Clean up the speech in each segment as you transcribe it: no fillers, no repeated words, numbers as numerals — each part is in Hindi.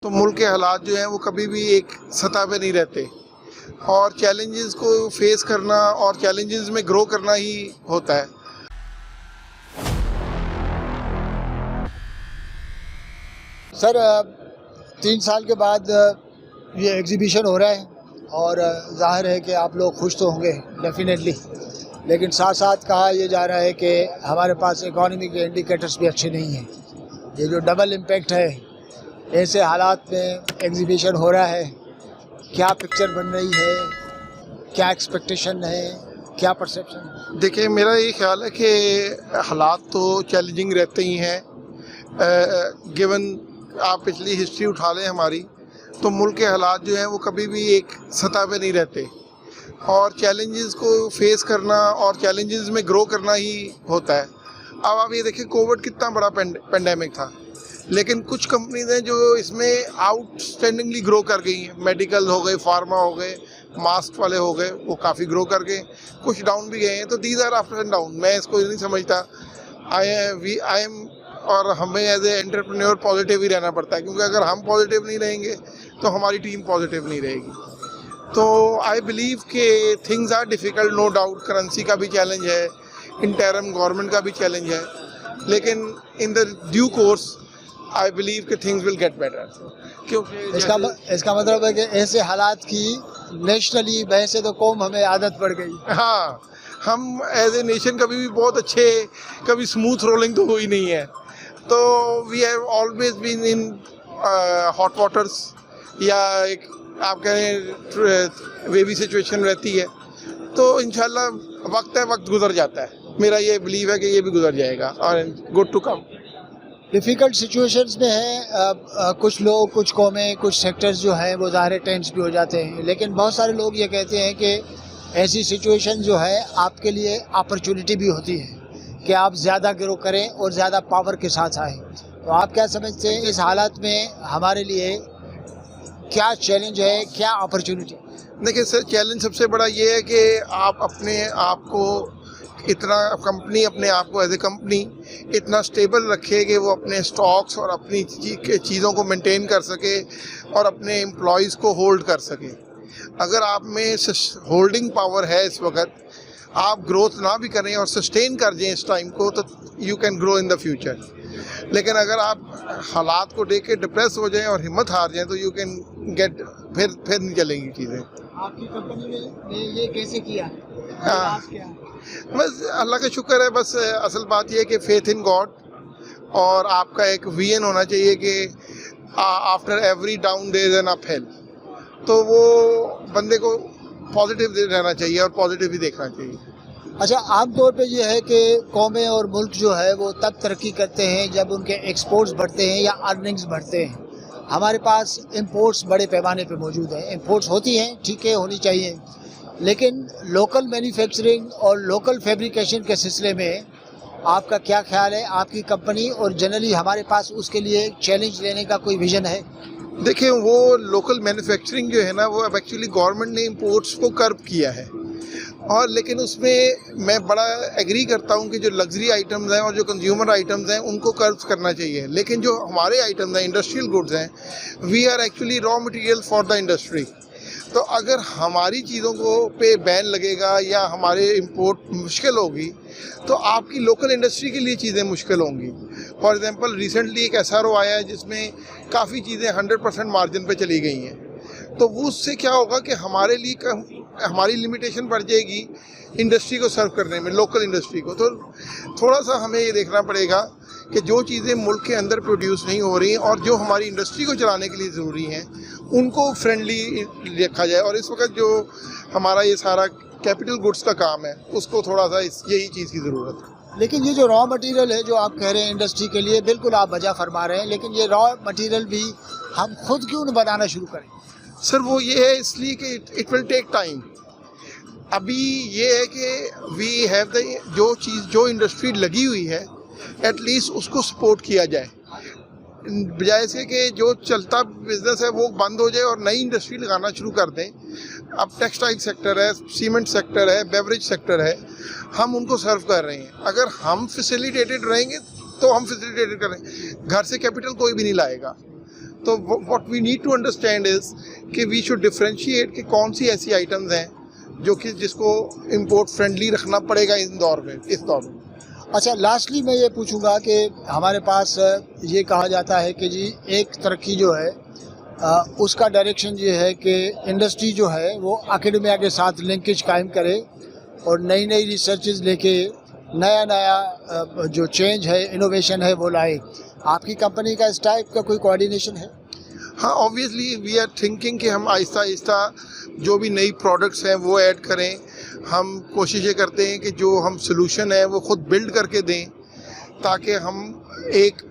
तो मुल्क के हालात जो हैं वो कभी भी एक सतह पे नहीं रहते और चैलेंजेस को फेस करना और चैलेंजेस में ग्रो करना ही होता है। सर 3 साल के बाद ये एग्जीबिशन हो रहा है और जाहिर है कि आप लोग खुश तो होंगे डेफिनेटली, लेकिन साथ साथ कहा यह जा रहा है कि हमारे पास इकॉनमी के इंडिकेटर्स भी अच्छे नहीं हैं। ये जो डबल इम्पैक्ट है, ऐसे हालात में एग्जीबिशन हो रहा है, क्या पिक्चर बन रही है, क्या एक्सपेक्टेशन है, क्या परसेप्शन? देखिए, मेरा ये ख्याल है कि हालात तो चैलेंजिंग रहते ही हैं। गिवन आप पिछली हिस्ट्री उठा लें हमारी, तो मुल्क के हालात जो हैं वो कभी भी एक सतह पे नहीं रहते और चैलेंजेस को फेस करना और चैलेंजेस में ग्रो करना ही होता है। अब आप ये देखिए, कोविड कितना बड़ा पेंडेमिक था, लेकिन कुछ कंपनीज हैं जो इसमें आउटस्टैंडिंगली ग्रो कर गई हैं। मेडिकल हो गए, फार्मा हो गए, मास्क वाले हो गए, वो काफ़ी ग्रो कर गए। कुछ डाउन भी गए हैं, तो these are up and down. मैं इसको नहीं समझता। आई एम और हमें एज ए एंटरप्रेन्योर पॉजिटिव ही रहना पड़ता है, क्योंकि अगर हम पॉजिटिव नहीं रहेंगे तो हमारी टीम पॉजिटिव नहीं रहेगी। तो आई बिलीव कि things are difficult, no doubt. Currency का भी चैलेंज है, इंटरम गवर्नमेंट का भी चैलेंज है, लेकिन in the due course I believe कि थिंग्स विल गेट बेटर। क्योंकि इसका मतलब है कि ऐसे हालात की नेशनली वैसे तो कौम हमें आदत पड़ गई। हाँ, हम एज ए नेशन कभी भी बहुत अच्छे, कभी स्मूथ रोलिंग तो हुई नहीं है। तो we have always been in hot waters, या एक आप कहें वेवी सिचुएशन रहती है। तो इंशाल्लाह वक्त है, वक्त गुजर जाता है। मेरा ये बिलीव है कि ये भी गुजर जाएगा और good to come. Difficult situations में है, कुछ लोग, कुछ कौमें, कुछ सेक्टर्स जो हैं वो ज़ाहिर टेंस भी हो जाते हैं, लेकिन बहुत सारे लोग ये कहते हैं कि ऐसी सिचुएशन जो है आपके लिए अपॉर्चुनिटी भी होती है कि आप ज़्यादा ग्रो करें और ज़्यादा पावर के साथ आएँ। तो आप क्या समझते हैं इस हालात में हमारे लिए क्या चैलेंज है, क्या अपॉर्चुनिटी? देखिए सर, चैलेंज सबसे बड़ा ये है कि आप अपने आप को इतना, कंपनी अपने आप को एज ए कंपनी इतना स्टेबल रखे कि वो अपने स्टॉक्स और अपनी चीज़ों को मेंटेन कर सके और अपने एम्प्लॉयज़ को होल्ड कर सके। अगर आप में होल्डिंग पावर है इस वक्त, आप ग्रोथ ना भी करें और सस्टेन कर दें इस टाइम को, तो you can grow in the future. लेकिन अगर आप हालात को देख के डिप्रेस हो जाएं और हिम्मत हार जाएं, तो यू कैन गेट, फिर नहीं चलेंगी चीज़ें। आपकी कंपनी ने ये कैसे किया? हाँ, बस अल्लाह का शुक्र है। बस असल बात यह है कि फेथ इन गॉड, और आपका एक विजन होना चाहिए कि after every down there is an up hill. तो वो बंदे को पॉजिटिव रहना चाहिए और पॉजिटिव ही देखना चाहिए। अच्छा, आमतौर पे ये है कि कौमें और मुल्क जो है वो तब तरक्की करते हैं जब उनके एक्सपोर्ट्स बढ़ते हैं या अर्निंग्स बढ़ते हैं। हमारे पास इंपोर्ट्स बड़े पैमाने पे मौजूद हैं। इंपोर्ट्स होती हैं, ठीक है, होनी चाहिए, लेकिन लोकल मैन्युफैक्चरिंग और लोकल फैब्रिकेशन के सिलसिले में आपका क्या ख्याल है? आपकी कंपनी और जनरली हमारे पास उसके लिए चैलेंज लेने का कोई विज़न है? देखिए, वो लोकल मैन्युफैक्चरिंग जो है ना, वो अब एक्चुअली गवर्नमेंट ने इंपोर्ट्स को कर्ब किया है, और लेकिन उसमें मैं बड़ा एग्री करता हूँ कि जो लग्जरी आइटम्स हैं और जो कंज्यूमर आइटम्स हैं उनको कर्ब करना चाहिए। लेकिन जो हमारे आइटम्स हैं, इंडस्ट्रियल गुड्स हैं, we are actually raw material for the industry. तो अगर हमारी चीज़ों को पे बैन लगेगा या हमारे इंपोर्ट मुश्किल होगी, तो आपकी लोकल इंडस्ट्री के लिए चीज़ें मुश्किल होंगी। फॉर एग्जांपल, रिसेंटली एक SRO आया है जिसमें काफ़ी चीज़ें 100% मार्जिन पे चली गई हैं। तो वो उससे क्या होगा कि हमारे लिए हमारी लिमिटेशन बढ़ जाएगी इंडस्ट्री को सर्व करने में, लोकल इंडस्ट्री को। तो थोड़ा सा हमें ये देखना पड़ेगा कि जो चीज़ें मुल्क के अंदर प्रोड्यूस नहीं हो रही और जो हमारी इंडस्ट्री को चलाने के लिए ज़रूरी हैं, उनको फ्रेंडली रखा जाए। और इस वक्त जो हमारा ये सारा कैपिटल गुड्स का काम है, उसको थोड़ा सा यही चीज़ की ज़रूरत है। लेकिन ये जो रॉ मटेरियल है जो आप कह रहे हैं इंडस्ट्री के लिए, बिल्कुल आप वजह फरमा रहे हैं, लेकिन ये रॉ मटेरियल भी हम खुद क्यों न बनाना शुरू करें? सर, वो ये है इसलिए कि इट विल टेक टाइम। अभी ये है कि वी हैव द, जो चीज़, जो इंडस्ट्री लगी हुई है, एटलीस्ट उसको सपोर्ट किया जाए, बजाय से कि जो चलता बिजनेस है वो बंद हो जाए और नई इंडस्ट्री लगाना शुरू कर दें। अब टेक्सटाइल सेक्टर है, सीमेंट सेक्टर है, बेवरेज सेक्टर है, हम उनको सर्व कर रहे हैं। अगर हम फैसिलिटेटेड रहेंगे तो हम फैसिलिटेटेड करें। घर से कैपिटल कोई भी नहीं लाएगा, तो what we need to understand is कि वी शुड डिफरेंशिएट कि कौन सी ऐसी आइटम्स हैं जो कि जिसको इम्पोर्ट फ्रेंडली रखना पड़ेगा इस दौर में। अच्छा, लास्टली मैं ये पूछूंगा कि हमारे पास ये कहा जाता है कि जी एक तरक्की जो है उसका डायरेक्शन ये है कि इंडस्ट्री जो है वो एकेडमिया के साथ लिंकेज कायम करे और नई नई रिसर्चेज लेके नया जो चेंज है, इनोवेशन है वो लाए। आपकी कंपनी का इस टाइप का कोई कोऑर्डिनेशन है? हाँ, ऑब्वियसली वी आर थिंकिंग कि हम आहिस्ता आहिस्ता जो भी नई प्रोडक्ट्स हैं वो ऐड करें। हम कोशिश ये करते हैं कि जो हम सोल्यूशन है वो खुद बिल्ड करके दें, ताकि हम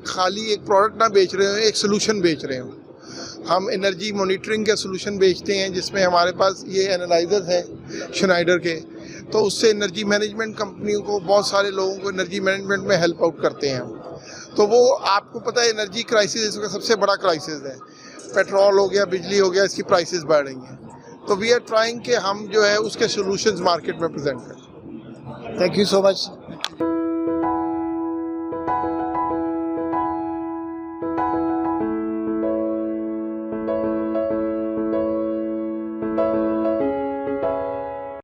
खाली एक प्रोडक्ट ना बेच रहे हो, एक सोल्यूशन बेच रहे हो। हम एनर्जी मॉनिटरिंग का सोल्यूशन बेचते हैं जिसमें हमारे पास ये एनालाइजर्स हैं श्नाइडर के, तो उससे एनर्जी मैनेजमेंट कंपनियों को, बहुत सारे लोगों को एनर्जी मैनेजमेंट में हेल्प आउट करते हैं हम। तो वो आपको पता है एनर्जी क्राइसिस इसका सबसे बड़ा क्राइसिस है। पेट्रोल हो गया, बिजली हो गया, इसकी प्राइसेस बढ़ रही हैं। तो वी आर ट्राइंग कि हम जो है उसके सॉल्यूशंस मार्केट में प्रेजेंट करें। Thank you so much.